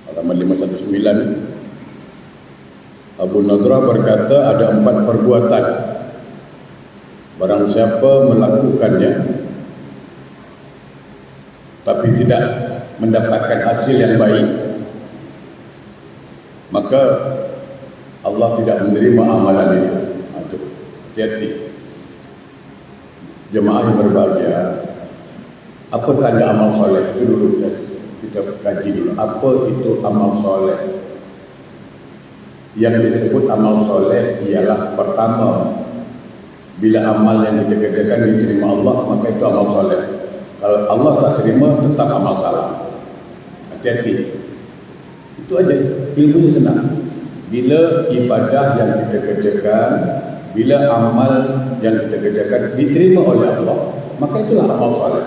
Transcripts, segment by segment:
halaman 519. Abu Nadrah berkata, ada 4 perbuatan barang siapa melakukannya tapi tidak mendapatkan hasil yang baik, maka Allah tidak menerima amalan itu. Hati-hati jemaah yang berbahagia. Apa tanda amal soleh? Itu dulu kita kaji dulu. Apa itu amal soleh? Yang disebut amal soleh ialah pertama, bila amal yang kita kerjakan diterima Allah, maka itu amal soleh. Kalau Allah tak terima, tetap amal salah. Hati-hati. Itu aja, ilmunya senang. Bila ibadah yang kita kerjakan, bila amal yang kita kerjakan diterima oleh Allah, maka itulah amal soleh.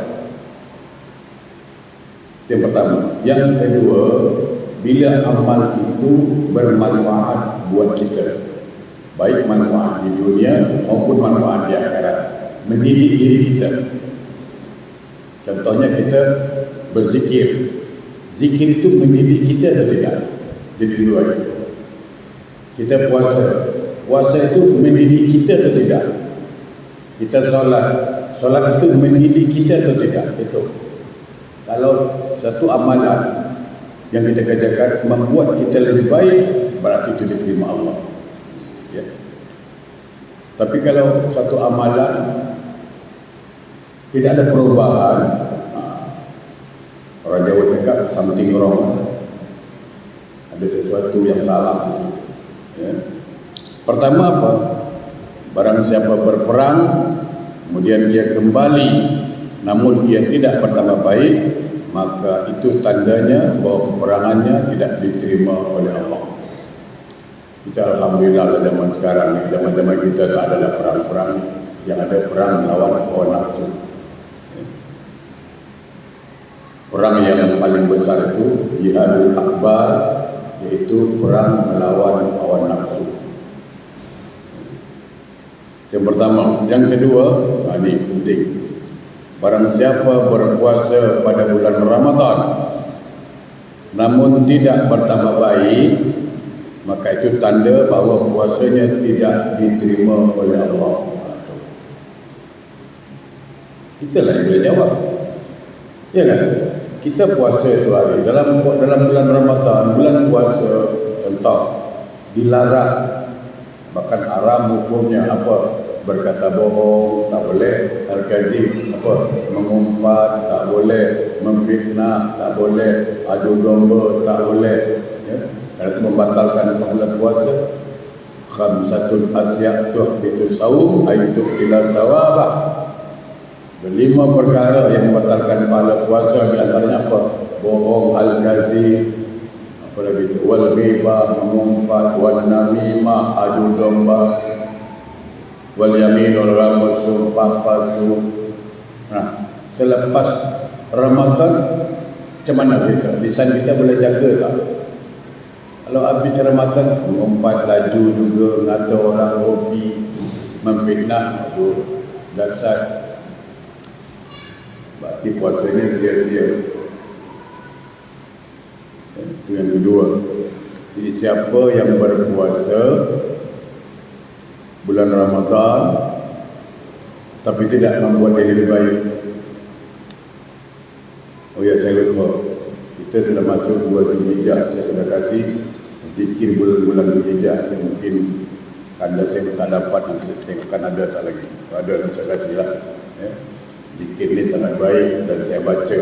Itu yang pertama. Yang kedua, bila amal itu bermanfaat buat kita, baik manfaat di dunia maupun manfaat di akhirat, mendidik diri kita. Contohnya kita berzikir. Zikir itu mendidik kita atau tidak? Jadi dulu lagi. Kita puasa. Puasa itu mendidik kita atau tidak? Kita solat. Solat itu mendidik kita atau tidak? Itu. Kalau satu amalan yang kita kerjakan membuat kita lebih baik, berarti itu diterima Allah. Ya. Tapi kalau satu amalan tidak ada perubahan, orang Jawa cakap something wrong, ada sesuatu yang salah di situ. Ya. Pertama apa? Barang siapa berperang, kemudian dia kembali, namun dia tidak bertambah baik, maka itu tandanya bahawa peperangannya tidak diterima oleh Allah. Kita alhamdulillah zaman sekarang, zaman-zaman kita tak ada perang-perang, yang ada perang melawan hawa nafsu. Perang yang paling besar itu jihadul akbar, yaitu perang melawan hawa nafsu. Yang pertama. Yang kedua, ini penting. Barang siapa berpuasa pada bulan Ramadan namun tidak bertambah baik, maka itu tanda bahawa puasanya tidak diterima oleh Allah. Itulah yang boleh jawab. Ya kan? Kita puasa 2 hari dalam bulan Ramadan, bulan puasa, contoh dilarang, bahkan haram hukumnya apa? Berkata bohong tak boleh, al-kazib apa? Mengumpat tak boleh, memfitnah tak boleh, adu domba tak boleh. Ya? Kerana itu membatalkan pahala puasa. Khamsatun asya'tuh bitu sawum aitu ila sawabah. 5 perkara yang membatalkan pahala puasa, di antaranya apa? Bohong, al-kazib, apa lagi itu? Wal ghibah, mengumpat, wal namimah, adu domba, wal yaminul ramus, sumpah palsu. Nah, selepas Ramadan macam mana kita? Lisan kita boleh jaga tak? Kalau habis Ramadan mengumpat laju juga, ngata orang hobi, memfitnah, aduh, dasar. Berarti puasanya sia-sia. Itu yang kedua. Jadi siapa yang berpuasa bulan Ramadan tapi tidak membuat dia lebih baik. Oh ya, saya lupa. Kita sudah masuk 2 Zulhijjah. Saya sudah kasih zikir bulan-bulan Zulhijjah yang mungkin anda saya tak dapat, nanti tengokkan ada tak lagi. Kalau ada, nanti saya kasih lah. Ya. Zikir ni sangat baik dan saya baca.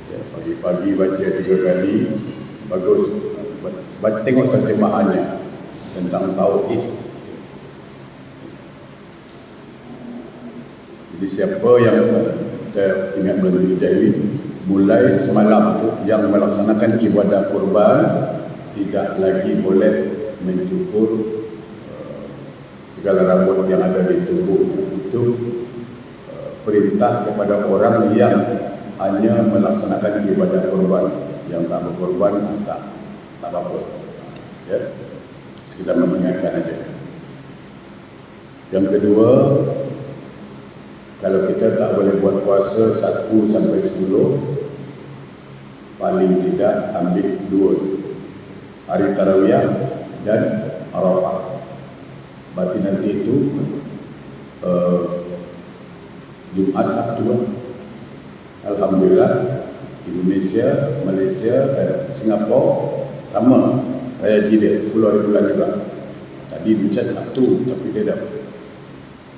Ya, pagi-pagi baca 3 kali. Bagus. Tengok terjemahannya tentang tauhid. Jadi siapa yang kita ingat bulan Zulhijjah ini, mulai semalam tu yang melaksanakan ibadah kurban tidak lagi boleh mencukur segala rambut yang ada di tubuh. Itu perintah kepada orang yang hanya melaksanakan ibadah kurban. Yang tak berkorban tak apa-apa. Ya, sekedar mengingatkan aja. Yang kedua, kalau kita tak boleh buat puasa 1 sampai 10, paling tidak ambil 2, hari Tarawih dan Arafah. Berarti nanti itu Jumat, Sabtu. Alhamdulillah Indonesia, Malaysia dan Singapura sama Raya Haji dia 10 hari bulan juga. Tadi Indonesia 1 tapi dia dah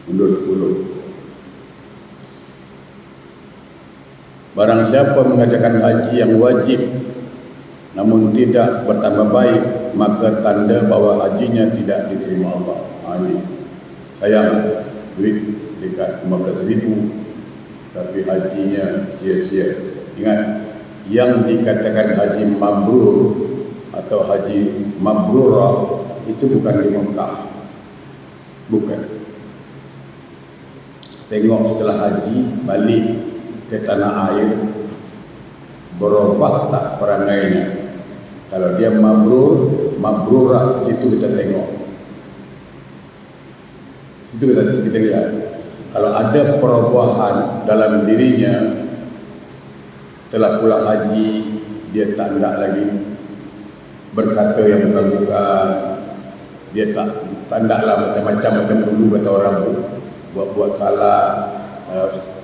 mundur 10. Barang siapa mengadakan haji yang wajib namun tidak bertambah baik, maka tanda bahawa hajinya tidak diterima Allah. Ini sayang, duit dekat 15,000 tapi hajinya sia-sia. Ingat, yang dikatakan haji mabrur atau haji mabrurah itu bukan di Mekah. Bukan. Tengok setelah haji balik ke tanah air, berubah tak perangainya. Kalau dia mabrurah, situ kita tengok. Situ kita lihat. Kalau ada perubahan dalam dirinya setelah pulang haji, dia tak hendak lagi berkata yang bukan-bukan, dia tak hendaklah macam-macam macam dulu kata orang buat salah.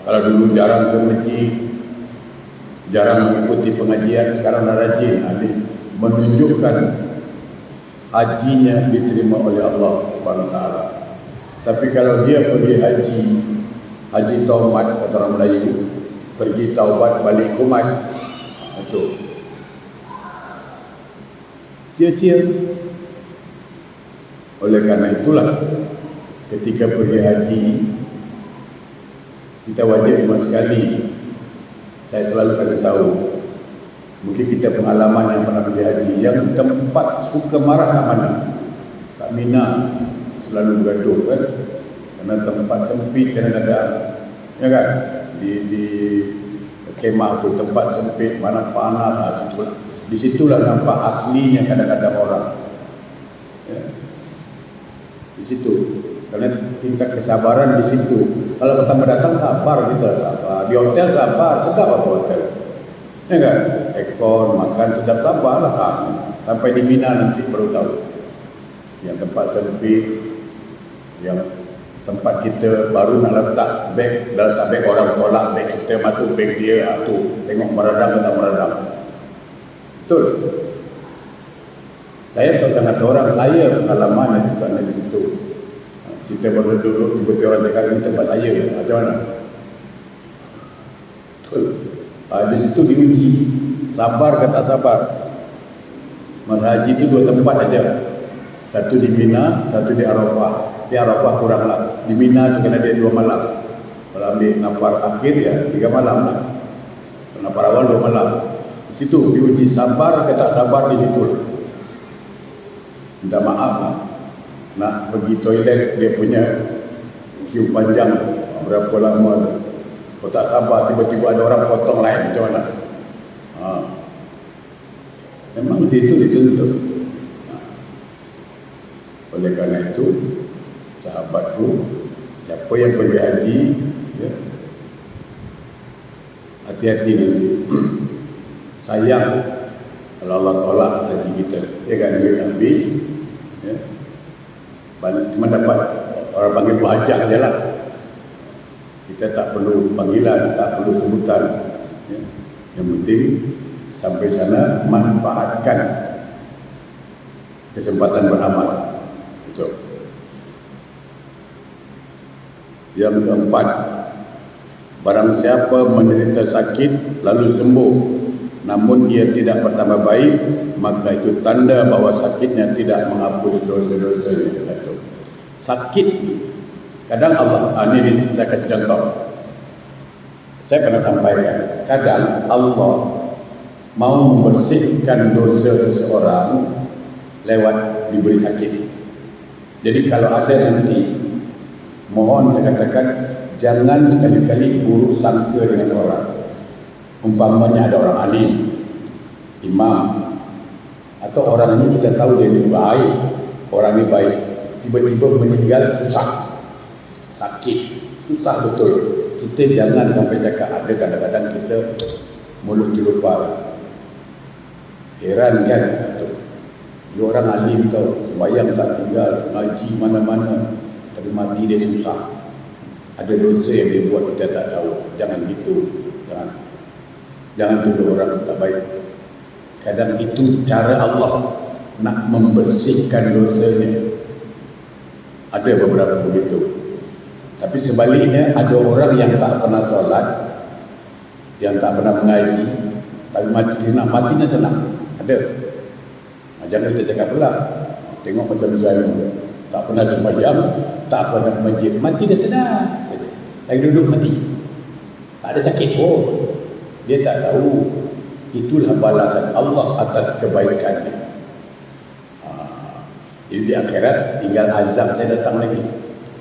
Kalau dulu jarang ke masjid, jarang mengikuti pengajian, sekarang dah rajin. Ini menunjukkan hajinya diterima oleh Allah Subhanahu Wa Taala. Tapi kalau dia pergi haji taubat kata orang Melayu, pergi taubat balik kumat, itu sia-sia. Oleh karena itulah ketika pergi haji kita wajib cuma sekali. Saya selalu kasih tahu, mungkin kita pengalaman yang pernah pergi haji, yang tempat suka marah kat mana? Kat Mina selalu bergaduh kan, kerana tempat sempit kadang-kadang, ya kan, di kemah tu tempat sempit, mana panas, disitulah nampak aslinya kadang-kadang orang, ya. Di situ, karena tingkat kesabaran di situ. Kalau pertama datang sabar, kita sabar. Di hotel sabar, sedap apa hotel, ya kan? Ekor makan sedap, sabar lah. Sampai di Mina nanti baru tahu. Yang tempat sempit, yang tempat kita baru nak letak beg, dah letak beg, orang tolak beg kita, masuk beg dia, tu tengok meradang atau meradang. Betul. Saya tahu sangat orang, saya pengalaman itu kerana di situ. Kita baru duduk, tiba-tiba orang cakap ini tempat saya, macam mana? Betul. Di situ diuji, sabar ke tak sabar. Masa haji itu 2 tempat saja. Satu di Mina, satu di Arafah. Di Arafah kuranglah. Di Mina itu kena dia 2 malam. Kalau ambil nafar akhir ya 3 malam lah. Nafar awal 2 malam. Di situ diuji sabar ke tak sabar di situ. Minta maaf lah. Nak pergi toilet dia punya queue panjang berapa lama. Kalau tak sabar tiba-tiba ada orang potong lain, macam mana? Memang itu dituntut. Oleh kerana itu, sahabatku, siapa yang pergi haji, ya, hati-hati nanti. Sayang kalau Allah tolak haji kita, ya kan, duit habis, ya. Cuma dapat orang panggil pelajar je lah. Kita tak perlu panggilan, tak perlu sebutan, ya. Yang penting sampai sana manfaatkan kesempatan beramal. Itu. Yang keempat, barang siapa menderita sakit lalu sembuh namun dia tidak bertambah baik, maka itu tanda bahawa sakitnya tidak menghapus dosa-dosanya. Sakit, kadang Allah, ini saya kasih contoh. Saya pernah sampaikan, kadang Allah mau membersihkan dosa seseorang lewat diberi sakit. Jadi kalau ada nanti, mohon saya katakan, jangan sekali-kali buruk sangka dengan orang. Umpamanya ada orang alim, imam, atau orang ini kita tahu dia ini baik, orang ini baik, tiba-tiba meninggal, susah, sakit, susah betul. Kita jangan sampai cakap, ada kadang-kadang kita mulut dilupar. Heran kan tu. Dia orang alim tau, sembahyang tak tinggal, ngaji mana-mana, tapi mati dia susah. Ada dosa yang dia buat kita tak tahu. Jangan gitu. Jangan tuduh orang tak baik. Kadang itu cara Allah nak membersihkan dosanya. Ada beberapa begitu. Tapi sebaliknya ada orang yang tak pernah solat, yang tak pernah mengaji, tapi matinya senang. Ada. Jangan kita cakap pula. Tengok macam saya tak pernah sembahyang, tak pernah masjid, mati dia senang. Lagi duduk mati. Tak ada sakit pun. Dia tak tahu. Itulah balasan Allah atas kebaikannya. Jadi di akhirat tinggal azabnya datang lagi.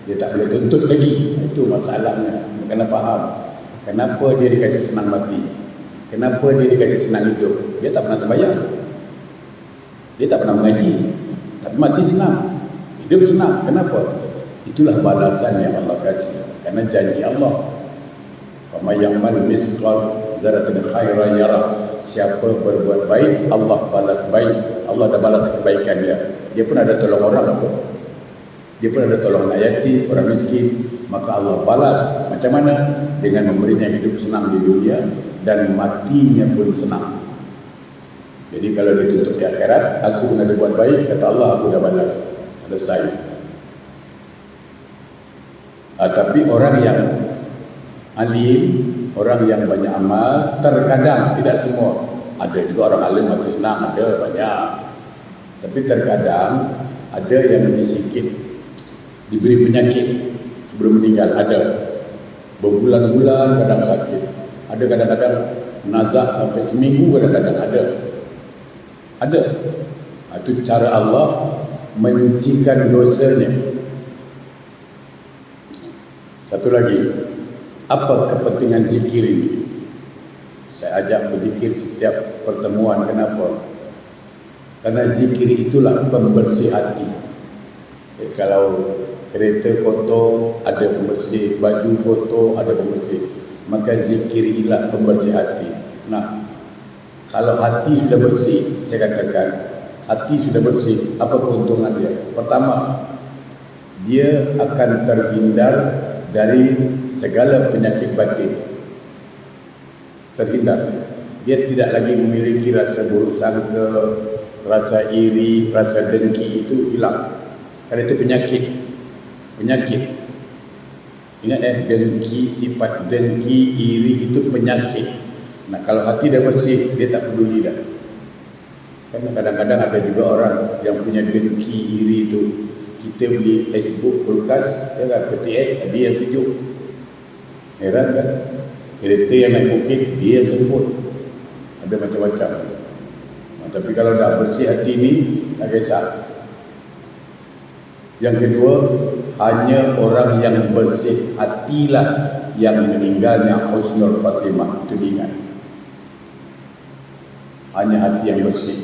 Dia tak boleh tuntut lagi. Itu masalahnya. Kena faham. Kenapa dia dikasih senang mati? Kenapa dia dikasih senang hidup? Dia tak pernah sembahyang. Dia tak pernah mengaji. Tapi mati senang. Hidup senang. Kenapa? Itulah balasan yang Allah kasih. Karena janji Allah. Wa ya'mal misqal dzarratin khairan yarah. Siapa berbuat baik, Allah balas baik. Allah dah balas kebaikan dia. Dia pun ada tolong orang apa? Dia pun ada tolong anak yatim, orang miskin. Maka Allah balas. Macam mana? Dengan memberinya hidup senang di dunia dan matinya pun senang. Jadi kalau dituntut di akhirat, aku pun ada buat baik, kata Allah, aku dah balas. Selesai. Tapi orang yang alim, orang yang banyak amal, terkadang, tidak semua. Ada juga orang alim mati senang, ada banyak. Tapi terkadang ada yang sikit diberi penyakit sebelum meninggal, ada. Berbulan-bulan kadang sakit. Ada kadang-kadang nazak sampai seminggu, kadang-kadang ada. Ada. Itu cara Allah menyucikan dosanya. Satu lagi, apa kepentingan zikir ini? Saya ajak berzikir setiap pertemuan. Kenapa? Karena zikir itulah pembersih hati. Kalau kereta kotor, ada pembersih. Baju kotor, ada pembersih. Maka zikir ialah pembersih hati. Nah, kalau hati sudah bersih, saya katakan, hati sudah bersih, apa keuntungan dia? Pertama, dia akan terhindar dari segala penyakit batin. Terhindar. Dia tidak lagi memiliki rasa buruk sangka, rasa iri, rasa dengki, itu hilang. Karena itu penyakit. Penyakit. Ingat dengki, sifat dengki, iri itu penyakit. Nah, kalau hati dah bersih, dia tak peduli dah. Karena kadang-kadang ada juga orang yang punya dengki, iri itu. Kita beli Facebook, kulkas, ya kan, PTS, dia yang sejuk. Heran kan? Kereta yang naik bukit, dia yang semput. Ada macam-macam. Nah, tapi kalau dah bersih hati ni, tak kisah. Yang kedua, hanya orang yang bersih hatilah yang meninggalnya husnul khatimah. Itu diingat. Hanya hati yang bersih.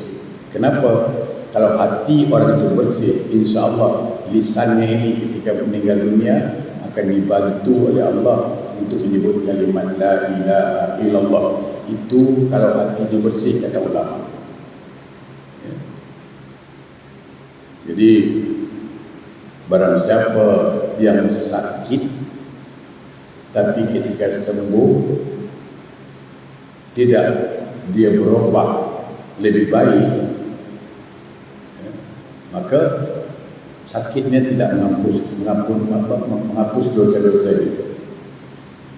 Kenapa? Kalau hati orang itu bersih, insya-Allah lisannya ini ketika meninggal dunia akan dibantu oleh Allah untuk menyebut kalimat la ilaha illallah. Itu kalau hatinya bersih, kata ulama. Ya. Jadi barang siapa yang sakit tapi ketika sembuh tidak dia berubah lebih baik, ya, maka sakitnya tidak menghapus dosa-dosa itu.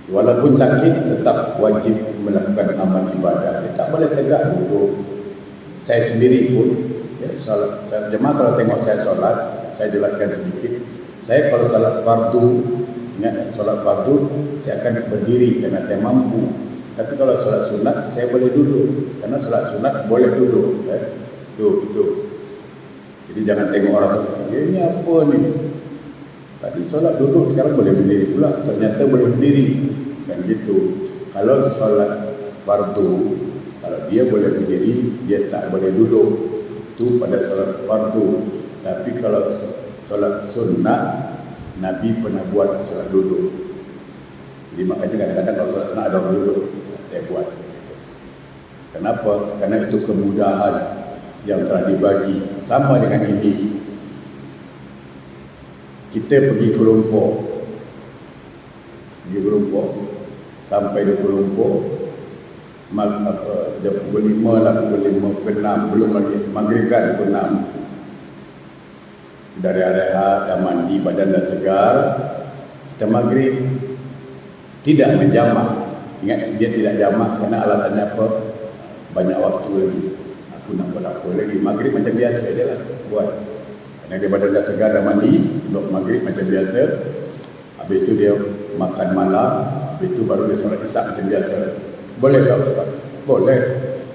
Walaupun sakit, tetap wajib melakukan amal ibadah. Dia tak boleh tegak duduk. Saya sendiri pun, ya, solat, jemaah kalau tengok saya solat, saya jelaskan sedikit. Saya kalau solat fardu, ingat solat fardu, saya akan berdiri kerana saya mampu. Tapi kalau solat sunat, saya boleh duduk. Karena solat sunat boleh duduk. Itu. Jadi jangan tengok orang solat, ini apa ni? Tadi solat duduk, sekarang boleh berdiri pula. Ternyata boleh berdiri. Dan gitu. Kalau solat fardu, kalau dia boleh berdiri, dia tak boleh duduk. Itu pada solat fardu. Tapi kalau solat sunnah, Nabi pernah buat solat duduk. Jadi makanya kadang-kadang kalau solat sunnah ada orang duduk, saya buat. Kenapa? Karena itu kemudahan yang telah dibagi. Sama dengan ini, kita pergi ke Lumpur, sampai di Kuala Lumpur jam pukul 5 lah, pukul 5 ke 6, belum lagi maghrib kan, pukul 6. Dari rehat, dah mandi, badan dah segar, kita maghrib. Tidak menjamak. Ingat, dia tidak jamak kerana alasannya apa? Banyak waktu lagi. Aku nak buat apa lagi? Maghrib macam biasa je lah buat. Kerana dia badan dah segar, dah mandi, untuk maghrib macam biasa. Habis itu dia makan malam, habis itu baru dia solat isyak macam biasa. Boleh tak Ustaz? Boleh.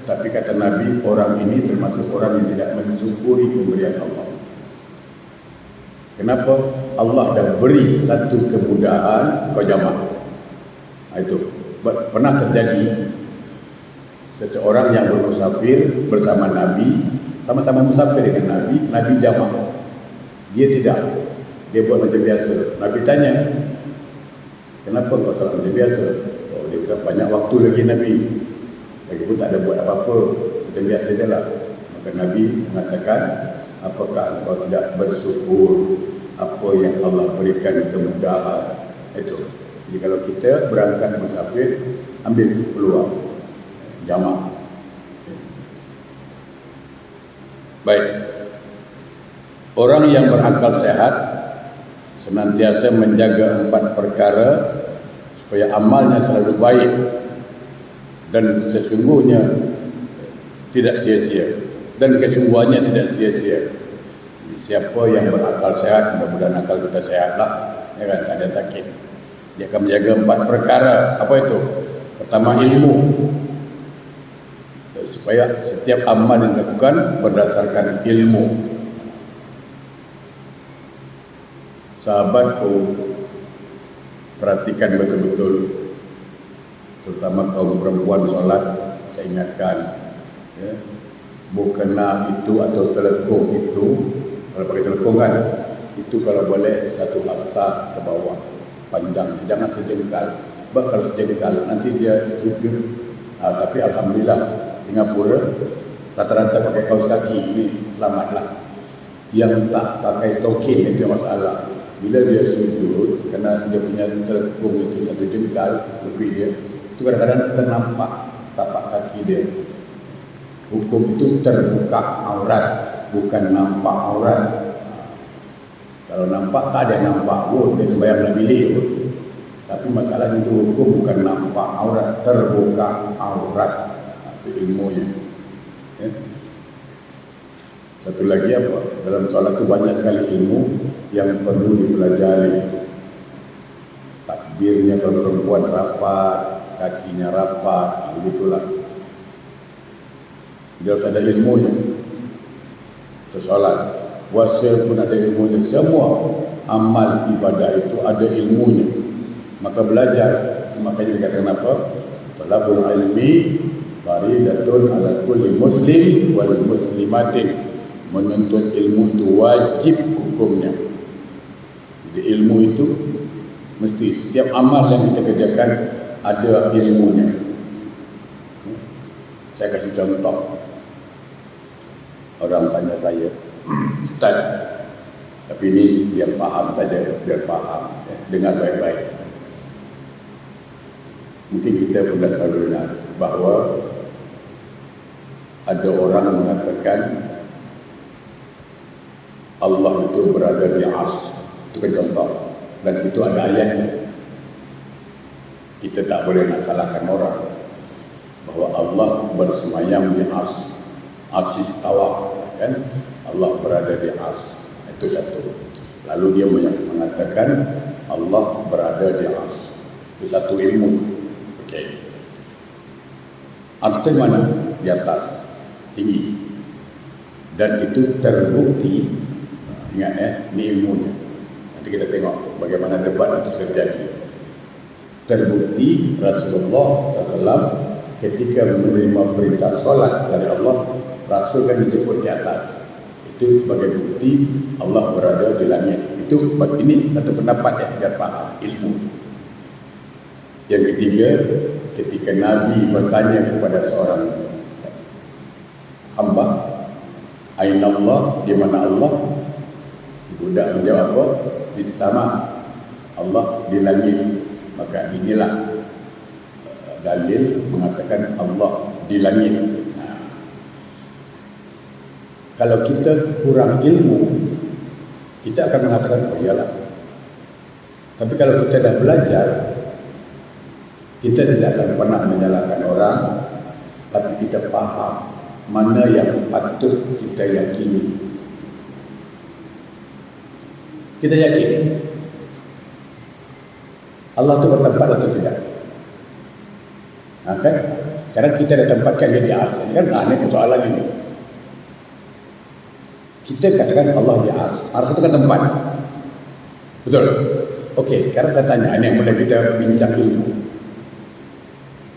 Tapi kata Nabi, orang ini termasuk orang yang tidak mensyukuri pemberian Allah. Kenapa? Allah dah beri satu kemudahan kau jamak. Itu pernah terjadi seseorang yang bermusafir bersama Nabi, sama-sama musafir dengan Nabi, Nabi jamak. Dia tidak. Dia buat macam biasa. Nabi tanya, kenapa kau salat macam biasa? Oh, dia bilang banyak waktu lagi Nabi. Lagipun tak ada buat apa-apa, macam biasa je lah. Maka Nabi mengatakan, apakah engkau tidak bersyukur apa yang Allah berikan kemudahan? Itu. Jadi kalau kita berangkat musafir, ambil peluang jamak. Baik. Orang yang berakal sehat senantiasa menjaga 4 perkara supaya amalnya selalu baik dan sesungguhnya tidak sia-sia, dan kesungguhannya tidak sia-sia. Siapa yang berakal sehat, mudah-mudahan akal kita sehatlah, ya kan, tak ada sakit. Dia akan menjaga 4 perkara. Apa itu? Pertama, ilmu. Supaya setiap amal yang dilakukan berdasarkan ilmu. Sahabatku, perhatikan betul-betul, terutama kaum perempuan solat, saya ingatkan, ya, bukanlah itu atau telekung itu, kalau pakai telekung kan, itu kalau boleh 1 hasta ke bawah, panjang, jangan sejengkal. Sebab kalau sejengkal nanti dia sujud. Tapi alhamdulillah Singapura rata-rata pakai kaus kaki, ini selamatlah. Yang tak pakai stokin itu masalah. Bila dia sujud, kerana dia punya telekung itu 1 jengkal lebih dia, itu kadang-kadang ternampak tapak kaki dia. Hukum itu terbuka aurat, bukan nampak aurat. Kalau nampak, tak ada nampak pun, dia sembahyang dalam bilik pun. Tapi masalahnya itu hukum bukan nampak aurat, terbuka aurat. Itu ilmunya. Ya. Satu lagi apa? Dalam solat itu banyak sekali ilmu yang perlu dipelajari. Takbirnya kalau perempuan rapat, kakinya rapat, begitulah. Dia harus ada ilmunya. Itu solat. Puasa pun ada ilmunya. Semua amal ibadah itu ada ilmunya. Maka belajar. Makanya dikatakan apa? Talabul ilmi faridatun ala kulli muslim wal muslimatin. Menuntut ilmu itu wajib hukumnya. Jadi ilmu itu mesti, setiap amal yang kita kerjakan ada ilmunya. Saya kasih contoh. Orang tanya saya, Ustaz, tapi ini biar paham saja, biar paham, ya, dengar baik-baik. Mungkin kita pernah selalu dengar bahawa ada orang mengatakan Allah itu berada di ars. Itu kan contoh. Dan itu ada ayatnya. Kita tak boleh nak salahkan orang bahawa Allah bersemayam di ars. Ars istawa, kan? Allah berada di ars. Itu satu. Lalu dia mengatakan Allah berada di ars. Itu satu ilmu. Okey. Ars itu mana? Di atas, tinggi. Dan itu terbukti. Ingat ya, ini ilmunya. Nanti kita tengok bagaimana debat itu terjadi. Terbukti Rasulullah SAW ketika menerima perintah solat dari Allah, Rasul kan dijemput di atas. Itu sebagai bukti Allah berada di langit. Itu ini satu pendapat ya, biar paham ilmu. Yang ketiga, ketika Nabi bertanya kepada seorang hamba. Aina Allah, di mana Allah? Si budak menjawab apa? Di sama. Allah di langit. Maka inilah dalil mengatakan Allah di langit. Nah, kalau kita kurang ilmu, kita akan mengatakan oh iyalah. Tapi kalau kita dah belajar, kita tidak akan pernah menyalahkan orang, tapi kita faham mana yang patut kita yakini. Kita yakin Allah itu bertempat atau tidak? Nah, kan? Sekarang kita dah tempatkan dia di ars. Ini kan aneh persoalan ini. Kita katakan Allah di ars. Ars itu kan tempat. Betul? Okey, sekarang saya tanya, ini yang boleh kita bincang ilmu.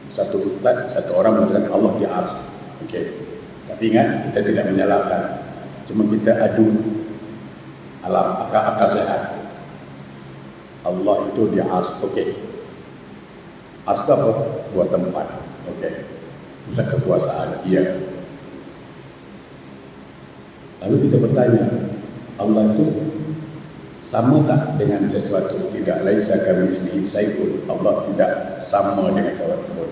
Satu ustaz, satu orang mengatakan Allah di ars. Okey. Tapi ingat, kita tidak menyalahkan. Cuma kita adu alam, akal sehat. Allah itu di ars. Okey. Ars apa? Buat tempat. Okey. Pusat kekuasaan. Iya. Lalu kita bertanya, Allah itu sama tak dengan sesuatu? Tidak. Laisa kamitslihi syai'un. Allah tidak sama dengan sesuatu tersebut.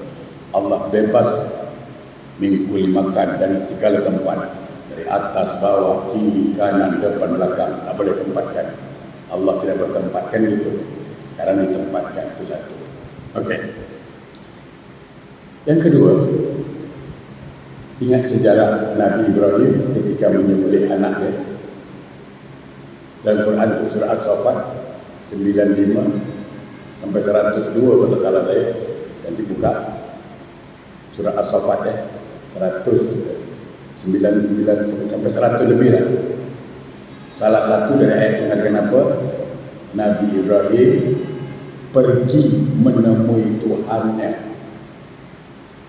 Allah bebas mengkuli makan dari segala tempat, dari atas, bawah, kiri, kanan, depan, belakang, tak boleh tempatkan. Allah tidak bertempatkan gitu. Sekarang ditempatkan, itu satu. Okey. Yang kedua, ingat sejarah Nabi Ibrahim ketika menyembelih anak dia. Dalam Quran surah As-Saffat 95 sampai 102 kalau tak salah saya. Nanti buka surah As-Saffat 199 sampai 100 lebih lah. Salah satu dari ayat mengatakan apa? Nabi Ibrahim pergi menemui Tuhannya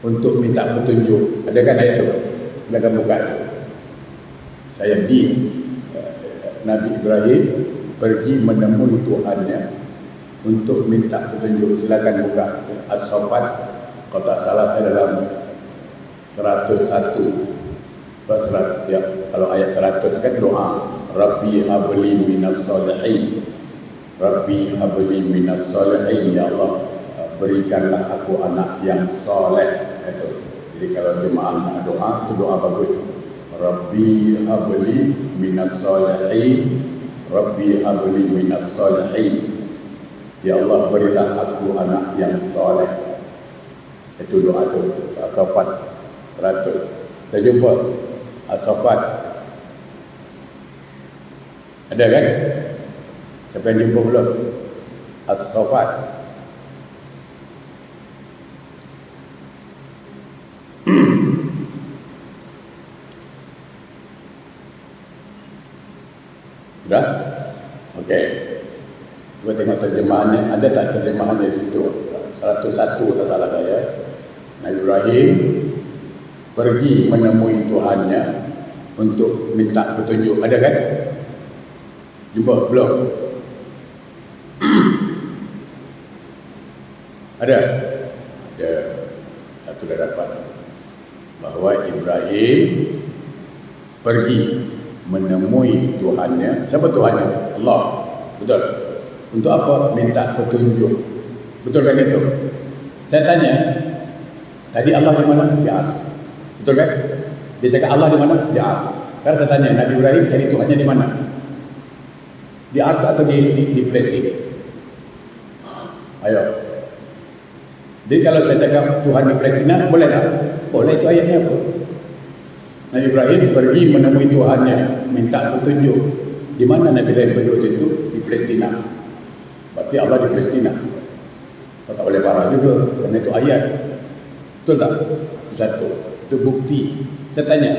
untuk minta petunjuk. Ada kan ayat itu? Silakan buka. Saya di Nabi Ibrahim pergi menemui Tuhannya untuk minta petunjuk. Silakan buka As-Saffat. Kalau tak salah saya dalam 101. Ya, kalau ayat 100 kan doa. Rabbi habli minas solihin. Rabbi habli minas solihin. Ya Allah, berikanlah aku anak yang soleh. Itu. Jadi kalau jemaah doa, itu doa bagus. Rabbi habli minas solihin. Rabbi habli minas solihin. Ya Allah, berilah aku anak yang soleh. Itu doa itu. As-Saffat 100. Kita jumpa As-Saffat. Ada kan? Siapa yang jumpa belum? As-Saffat. Sudah? Okey. Cuba tengok terjemahannya. Ada tak terjemahan dari situ? 101 tak salah saya. Nabi Ibrahim pergi menemui Tuhannya untuk minta petunjuk. Ada kan? Jumpa? Belum? Ada? Ada. Satu dah dapat. Bahawa Ibrahim pergi menemui Tuhannya. Siapa Tuhannya? Allah. Betul? Untuk apa? Minta petunjuk. Betul kan itu? Saya tanya, tadi Allah di mana? Di ars. Betul kan? Dia cakap Allah di mana? Di ars. Sekarang saya tanya, Nabi Ibrahim cari Tuhannya di mana? Di ars atau di plastik? Ayo. Jadi kalau saya cakap Tuhan di Palestina, boleh tak? Boleh, itu ayatnya apa? Nabi Ibrahim pergi menemui Tuhannya, minta petunjuk. Di mana Nabi Ibrahim pergi waktu itu? Di Palestina. Berarti Allah di Palestina. Kau tak boleh marah juga, kerana itu ayat. Betul tak? Itu satu. Itu bukti. Saya tanya,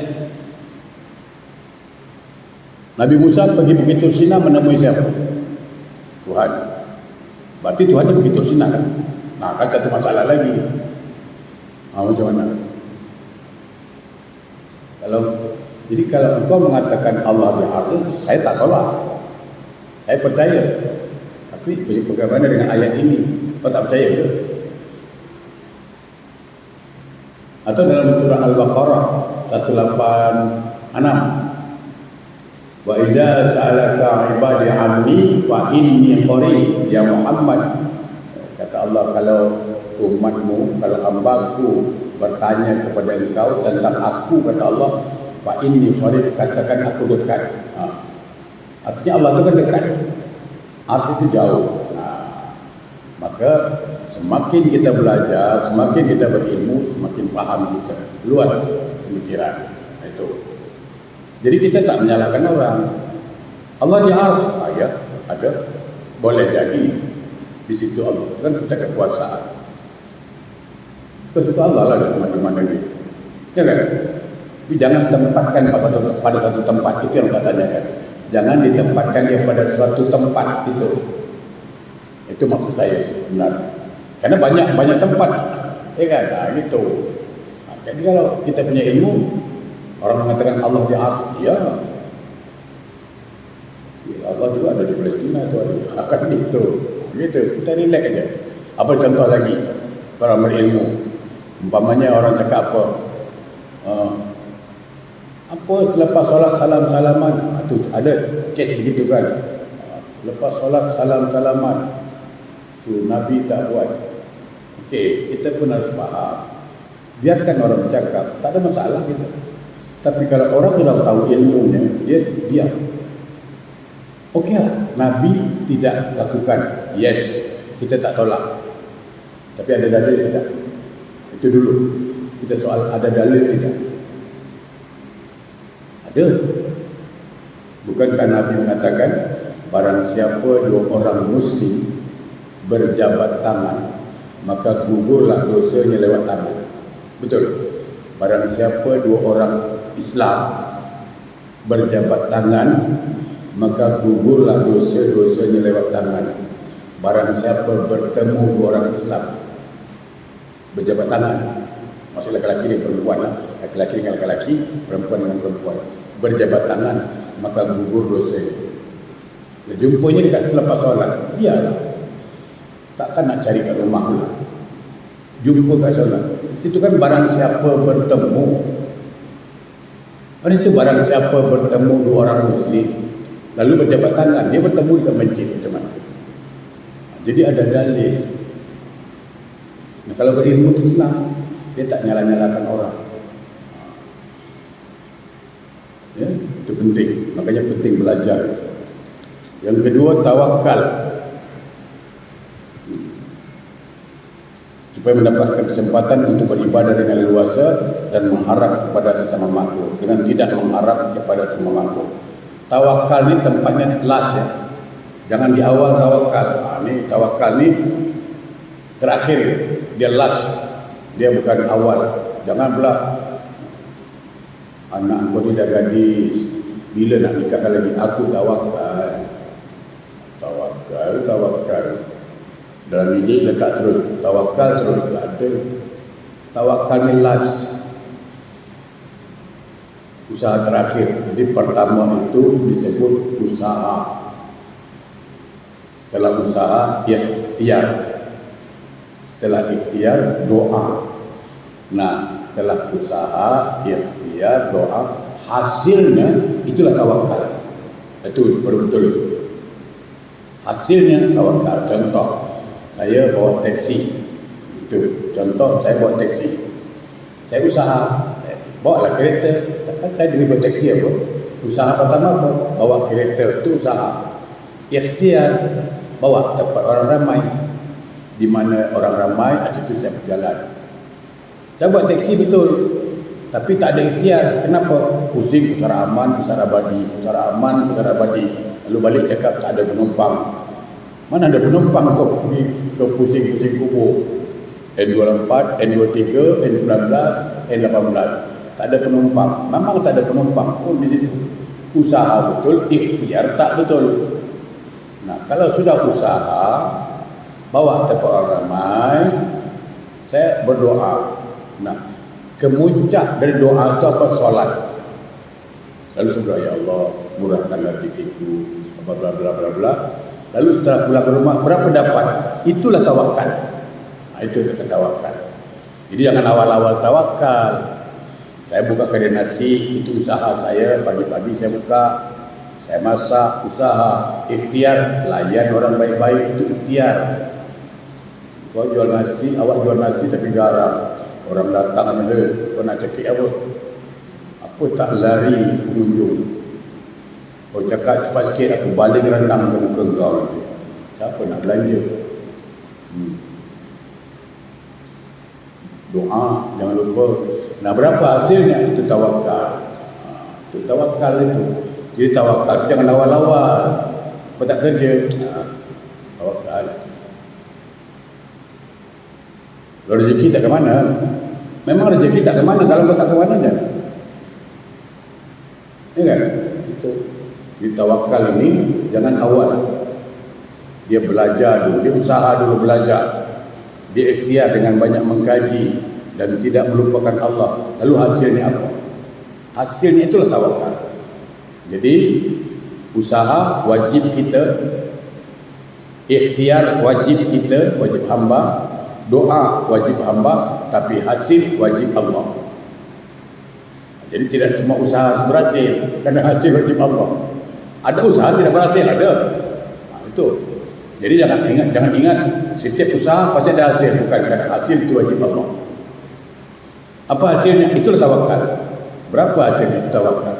Nabi Musa pergi Bukit Tursina menemui siapa? Tuhan. Berarti Tuhan di Bukit Tursina kan? Nah, kan satu masalah lagi. Macam mana? Jadi kalau engkau mengatakan Allah di ars, saya tak tolak. Saya percaya. Tapi bagaimana dengan ayat ini? Kau tak percaya ke? Atau dalam surah Al-Baqarah 186. Wa idza sa'alaka ibadi anni fa inni qarib. Ya Muhammad, kata Allah, kalau umatmu, kalau hambaku bertanya kepada engkau tentang aku, kata Allah, fa inni qarib, katakan aku dekat. Artinya Allah itu kan dekat, Ars itu jauh. Maka semakin kita belajar, semakin kita berilmu, semakin paham kita, luas pemikiran. Itu. Jadi kita tak menyalahkan orang. Allah di Ars, ya, ada, boleh jadi di situ Allah. Itu kan kita kekuasaan. Suka-suka Allah lah di mana gitu. Ya kan? Tapi jangan tempatkan pada satu tempat, itu yang saya tanyakan. Jangan ditempatkan dia pada suatu tempat itu. Itu maksud saya, benar. Karena banyak tempat, ya kan? Nah, gitu. Jadi kalau kita punya ilmu, orang mengatakan Allah di Ars, ya. Allah juga ada di Palestina itu ada. Akan gitu. Gitu, kita relax aja. Apa contoh lagi para berilmu? Umpamanya orang cakap apa selepas solat salam-salaman, itu ada kes begitu kan. Lepas solat salam-salaman, tu Nabi tak buat. Okey, kita pun harus faham. Biarkan orang bercakap, tak ada masalah kita. Tapi kalau orang sudah tahu ilmunya, dia diam. Okeylah, Nabi tidak lakukan. Yes, kita tak tolak. Tapi ada dalil tidak? Itu dulu. Kita soal ada dalil tidak? Ada. Bukankah Nabi mengatakan barang siapa dua orang muslim berjabat tangan, maka gugurlah dosanya lewat tangan. Betul. Barang siapa dua orang Islam berjabat tangan, maka gugurlah dosa-dosanya lewat tangan. Barang siapa bertemu dua orang Islam berjabat tangan, maksud laki-laki dengan perempuan, laki-laki dengan laki-laki, perempuan dengan perempuan, berjabat tangan, maka gugur dosanya. Jumpanya dekat selepas solat, biarlah. Takkan nak cari kat rumah pula. Jumpa kat solat. Situ kan barang siapa bertemu. Itu barang siapa bertemu dua orang muslim lalu berjabat tangan, dia bertemu dekat masjid macam mana? Jadi ada dalil. Nah, kalau berilmu itu senang, dia tak nyalah-nyalahkan orang. Ya, itu penting. Makanya penting belajar. Yang kedua, tawakal. Supaya mendapatkan kesempatan untuk beribadah dengan leluasa dan mengharap kepada sesama makhluk dengan tidak mengharap kepada sesama makhluk. Tawakal ni tempatnya last ya. Jangan di awal tawakal. Ni tawakal ni terakhir, dia last. Dia bukan awal. Jangan pula anak kau ni dah gadis, bila nak nikahkan lagi? Aku tawakal. Tawakal. Dalam ini letak terus tawakal terus, tak ada. Tawakal ni last, usaha terakhir. Jadi pertama itu disebut usaha. Setelah usaha, ikhtiar. Setelah ikhtiar, doa. Nah, setelah usaha, ikhtiar, doa, hasilnya itulah tawakal. Itu baru betul itu. Hasilnya tawakal. Contoh, saya bawa taksi. Itu contoh, saya bawa taksi. Saya usaha, bawa lah kereta. Kan saya dulu bawa taksi apa? Usaha pertama apa? Bawa kereta, itu usaha. Ikhtiar, bawa tempat orang ramai. Di mana orang ramai, situ saya berjalan. Saya buat taksi betul, tapi tak ada ikhtiar. Kenapa? Pusing, pusara aman, pusara abadi. Pusara aman, pusara abadi. Lalu balik cakap tak ada penumpang. Mana ada penumpang kau pergi ke pusing-pusing kubur? N24, N23, N19, N18. Tak ada penumpang. Memang tak ada penumpang pun di situ. Usaha betul, ikhtiar tak betul. Nah, kalau sudah usaha, bawa tempat orang ramai, saya berdoa. Nah, kemuncak dari doa itu apa? Solat. Lalu saya berdoa, ya Allah, murahkanlah rezekiku, bla bla bla bla bla. Lalu setelah pulang ke rumah, berapa dapat? Itulah tawakal. Nah, itu kata tawakal. Jadi jangan awal-awal tawakal. Saya buka kedai nasi, itu usaha saya. Pagi-pagi saya buka, saya masak, usaha. Ikhtiar, layan orang baik-baik, itu ikhtiar. Kau jual nasi, awak jual nasi tapi garam. Orang datang ada, kau nak cekik apa? Apa tak lari pengunjung? Kau cakap cepat sikit, aku balik rendang ke muka kau nanti. Siapa nak belanja? Doa, jangan lupa. Nah, berapa hasilnya? Itu tawakal. Itu tawakal itu. Jadi tawakal, jangan awal-awal. Kau tak kerja, tawakal. Kalau rezeki tak ke mana? Memang rezeki tak ke mana kalau kau tak ke mana kan? Ya kan? Itu. Di tawakal ini jangan awal. Dia belajar dulu, dia usaha dulu belajar. Dia ikhtiar dengan banyak mengkaji dan tidak melupakan Allah. Lalu hasilnya apa? Hasilnya itulah tawakal. Jadi usaha wajib kita, ikhtiar wajib kita, wajib hamba. Doa wajib hamba, tapi hasil wajib Allah. Jadi tidak semua usaha berhasil, kerana hasil wajib Allah. Ada usaha tidak berhasil, ada. Itu. Jadi jangan ingat setiap usaha pasti ada hasil, bukan kerana hasil itu wajib Allah. Apa hasilnya? Itulah tawakal. Berapa hasilnya? Tawakal.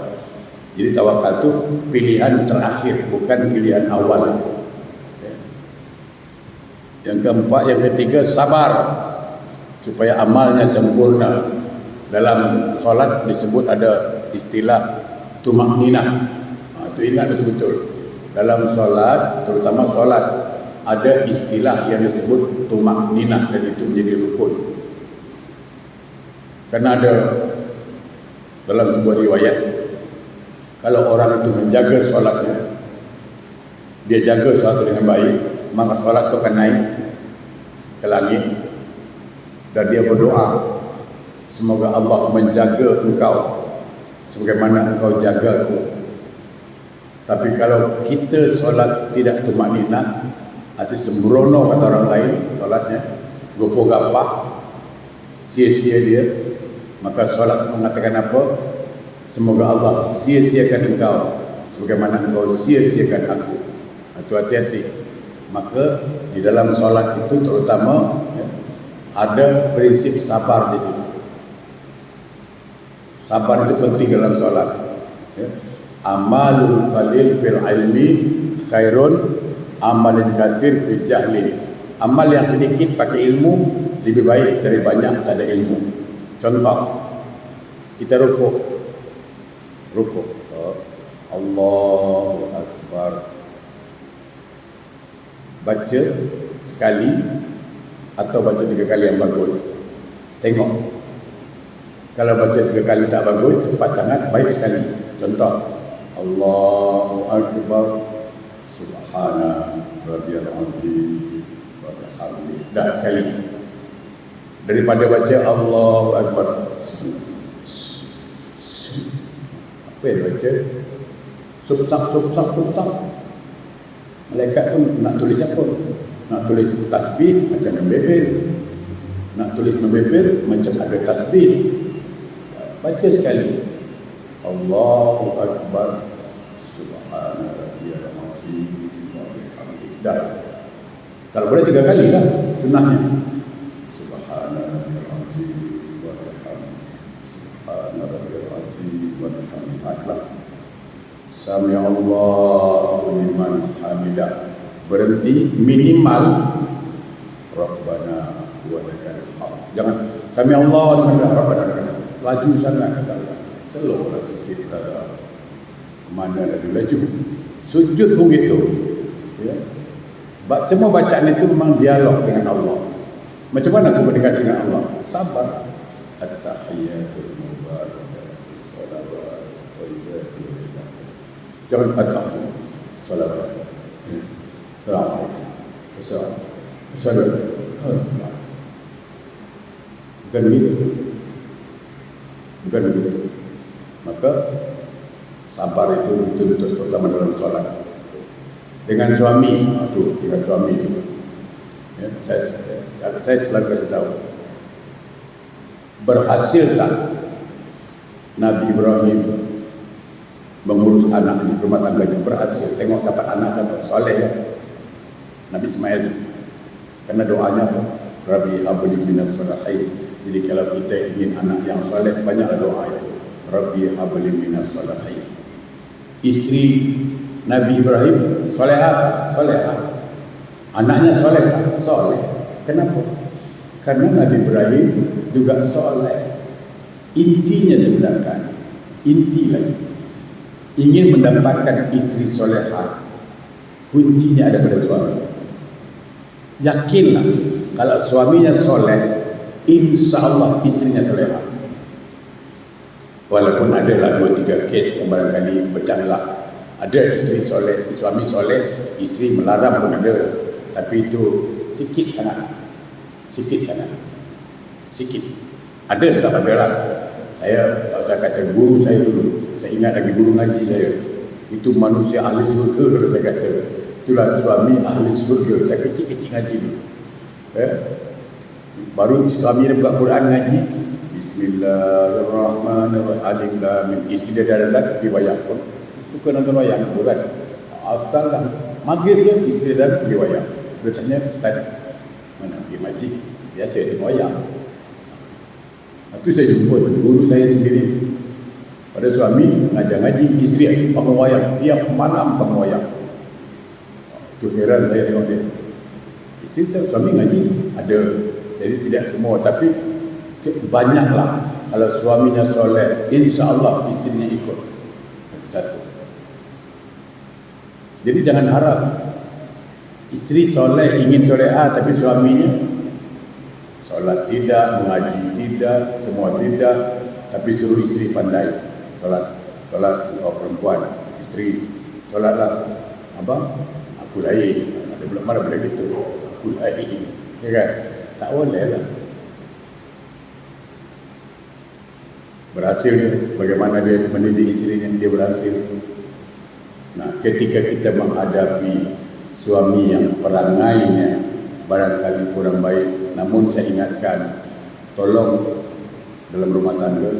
Jadi tawakal itu pilihan terakhir, bukan pilihan awal. Yang keempat, yang ketiga, sabar supaya amalnya sempurna. Dalam solat disebut ada istilah tumakninah. Itu ingat betul-betul. Dalam solat, terutama solat, ada istilah yang disebut tumakninah dan itu menjadi rukun. Karena ada dalam sebuah riwayat, kalau orang itu menjaga solatnya, dia jaga solat dengan baik, maka solat itu akan naik ke langit dan dia berdoa, semoga Allah menjaga engkau sebagaimana engkau jaga aku. Tapi kalau kita solat tidak tumakninah, arti sembrono kata orang lain solatnya, gopoh gapah, sia-sia dia, maka solat mengatakan apa? Semoga Allah sia-siakan engkau sebagaimana engkau sia-siakan aku. Itu hati-hati. Maka di dalam solat itu terutama ada prinsip sabar di situ. Sabar itu penting dalam solat. Amalul qalil fil ilmi khairun amalin kasir fil jahli. Amal yang sedikit pakai ilmu lebih baik dari banyak tak ada ilmu. Contoh, kita rukuk. Allahu Akbar. Baca sekali atau baca 3 kali yang bagus. Tengok. Kalau baca 3 kali tak bagus, cepat sangat, baik sekali. Contoh, Allahu Akbar, Subhana Rabbiyal Azim wa bihamdihi. Dah sekali. Daripada baca Allahu Akbar. Apa yang baca? Subsak. Malaikat pun nak tulis apa? Nak tulis tasbih macam membebel. Nak tulis membebel macam ada tasbih. Baca sekali. Allahu Akbar, Subhana Rabbiyal Azim wa bihamdihi. Dah. Kalau boleh 3 kali lah sunnahnya. Subhana Rabbiyal Azim wa bihamdihi. Subhana Rabbiyal Azim wa bihamdihi. Sami'allahu liman hamidah. Berhenti minimal Rabbana wa lakal hamd. Jangan Sami'allahu liman hamidah Rabbana. Laju sangat kata Allah. Slowlah sikit kata. Mana lagi laju. Sujud pun gitu. Ya. Semua bacaan itu memang dialog dengan Allah. Macam mana komunikasi dengan Allah? Sabar. At-tahiyatul mubarakatuh salawat thayyibatu. Jangan patah. Salawat. Assalamualaikum. Assalamualaikum. Bukan begitu. Maka sabar itu betul-betul terutama dalam solat. Dengan suami itu, ya, saya selalu kasih tahu. Berhasil tak Nabi Ibrahim mengurus anak di rumah tangganya berhasil, tengok dapat anak sampai soleh ya. Nabi Ismail, karena doanya Rabbi habli minas salihin. Jadi kalau kita ingin anak yang soleh, banyaklah doa itu, Rabbi habli minas salihin. Isteri Nabi Ibrahim solehah, solehah. Anaknya soleh tak? Soleh. Kenapa? Karena Nabi Ibrahim juga soleh. Intinya sebenarnya, inti lagi, ingin mendapatkan isteri solehah, kuncinya ada pada suami. Yakinlah kalau suaminya soleh, insya Allah istrinya solehah. Walaupun adalah 2-3 kes yang barangkali bercanggah, ada isteri soleh, suami soleh, isteri melarang pun ada, tapi itu sikit sangat, sikit. Ada tetap ada lah. Saya tak usah kata guru saya dulu, saya ingat lagi guru ngaji saya, itu manusia ahli surga kalau saya kata, itulah suami ahli surga. Saya kecil-kecil ngaji dulu, baru suami dia buka Quran ngaji, Bismillahirrahmanirrahim, alif lam mim. Isteri dia dah pergi wayang pun, suka nonton wayang bukan? Asal lah maghrib dia isteri dia pergi wayang. Dia tanya, Ustaz, mana pergi majlis? Biasa tengok wayang. Itu saya jumpa guru saya sendiri. Pada suami ngajar ngaji, isteri asyik bangun wayang, tiap malam bangun wayang. Itu heran saya tengok dia. Isteri tahu suami ngaji ada, jadi tidak semua, tapi banyaklah. Kalau suaminya soleh, insya Allah istrinya ikut. Itu satu. Jadi jangan harap isteri soleh, ingin solehah, tapi suaminya solat tidak, mengaji tidak, semua tidak, tapi suruh isteri pandai solat perempuan, isteri solatlah, abang aku lain, ada belum mana boleh gitu, aku lain, ya kan? Tak boleh lah. Berhasil bagaimana dia mendidik isterinya, dia berhasil. Nah, ketika kita menghadapi suami yang perangainya barangkali kurang baik, namun saya ingatkan, tolong dalam rumah tangga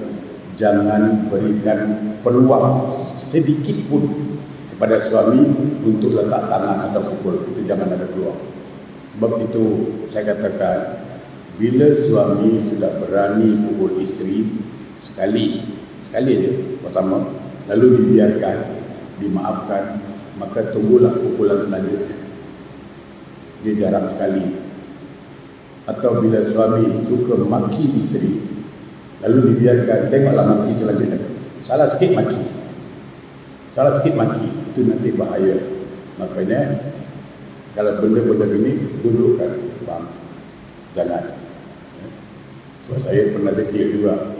jangan berikan peluang sedikit pun kepada suami untuk letak tangan atau pukul. Itu jangan ada peluang. Sebab itu saya katakan, bila suami sudah berani pukul isteri sekali aja pertama, lalu dibiarkan, dimaafkan, maka tunggulah pukulan selanjutnya. Dia jarang sekali. Atau bila suami suka maki isteri, lalu dibiarkan, tengoklah maki selanjutnya. Salah sikit maki, itu nanti bahaya. Makanya kalau benda-benda ini, dudukkan, bang, jangan. Sebab saya pernah degil juga.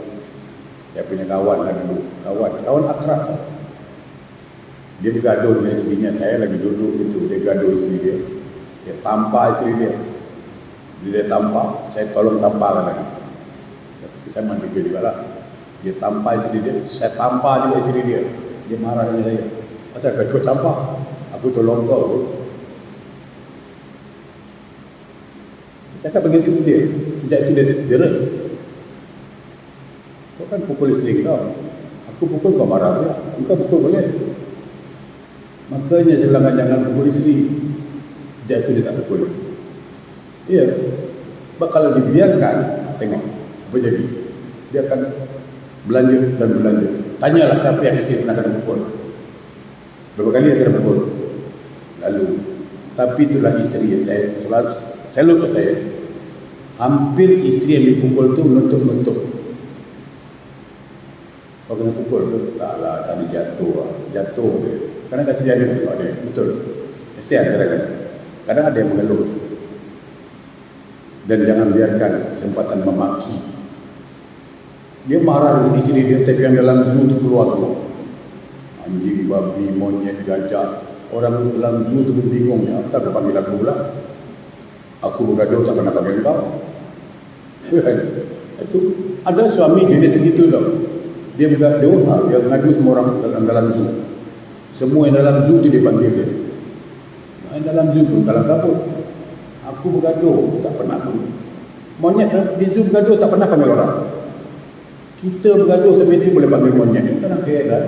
Saya punya kawan lah dulu, kawan akrab. Dia bergaduh dengan isterinya, saya lagi duduk itu, dia gaduh isteri dia. Dia tampar isteri dia. Dia tampar, saya tolong tampar lagi. Saya mandi juga lah. Dia tampar isteri dia, saya tampar juga isteri dia. Dia marah dengan saya. Pasal kau ikut tampar, aku tolong kau. Saya cakap begitu dia. Sejak itu dia jerat. Kau kan pukul isteri kau. Aku pukul kau marah dia. Engkau pukul boleh. Makanya saya bilang jangan pukul isteri. Sejak itu dia tak pukul. Iya. Sebab kalau dibiarkan, tengok apa jadi. Dia akan berlanjut dan berlanjut. Tanyalah siapa yang isteri pernah kena pukul. Berapa kali dia kena pukul? Lalu. Tapi itulah isteri yang saya selalu saya. Hampir isteri yang dipukul tu menutup-nutup. Kau kena pukul tu? Taklah, tadi jatuh dia. Kadang kasihan dia tengok dia. Betul. Kasihan kadang-kadang. Kadang ada yang mengeluh. Dan jangan biarkan kesempatan memaki. Dia marah dengan isteri dia, tapi yang dalam zoo tu keluar semua. Anjing, babi, monyet, gajah. Orang dalam zoo tu pun bingung. Apa kau panggil aku pula? Aku bergaduh tak pernah panggil kau. Itu ada suami jenis segitu tau. Dia bergaduh, dia mengadu semua orang dalam zoo. Semua yang dalam zoo tu dia panggil dia. Yang dalam zoo pun kalau kabut. Aku bergaduh tak pernah pun. Monyet di zoo bergaduh tak pernah panggil orang. Kita bergaduh sampai itu boleh panggil monyet. Itu kan akhirat.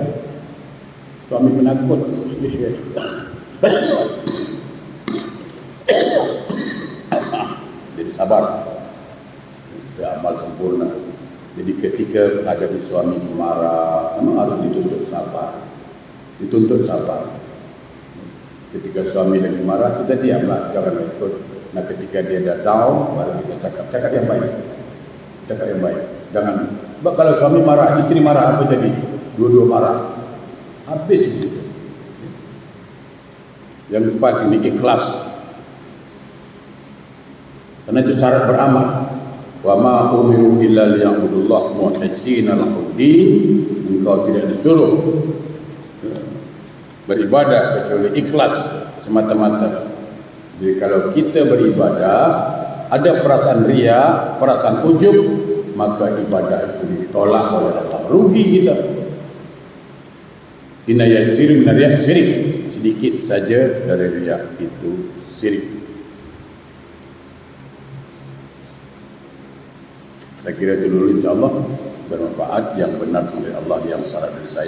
Suami penakut. Jadi sabar. Supaya amal sempurna. Jadi ketika menghadapi suami marah, memang harus dituntut sabar. Dituntut sabar. Ketika suami lagi marah, kita diamlah, jangan ikut. Nah, ketika dia dah down, baru kita cakap yang baik. Cakap yang baik. Jangan. Sebab kalau suami marah, isteri marah, apa jadi? Dua-dua marah. Habis itu. Yang keempat ini ikhlas. Karena itu syarat beramal. Wa ma umiru illa liya'budullah mukhlisina lahu-d-din. Engkau tidak disuruh beribadah kecuali ikhlas semata-mata. Jadi kalau kita beribadah ada perasaan riya, perasaan ujub, maka ibadah itu ditolak oleh Allah. Rugi kita. Inna yasiru min riya syirik. Sedikit saja dari riya itu syirik. Saya kira itu dulu, insyaAllah bermanfaat. Yang benar dari Allah, yang salah dari saya.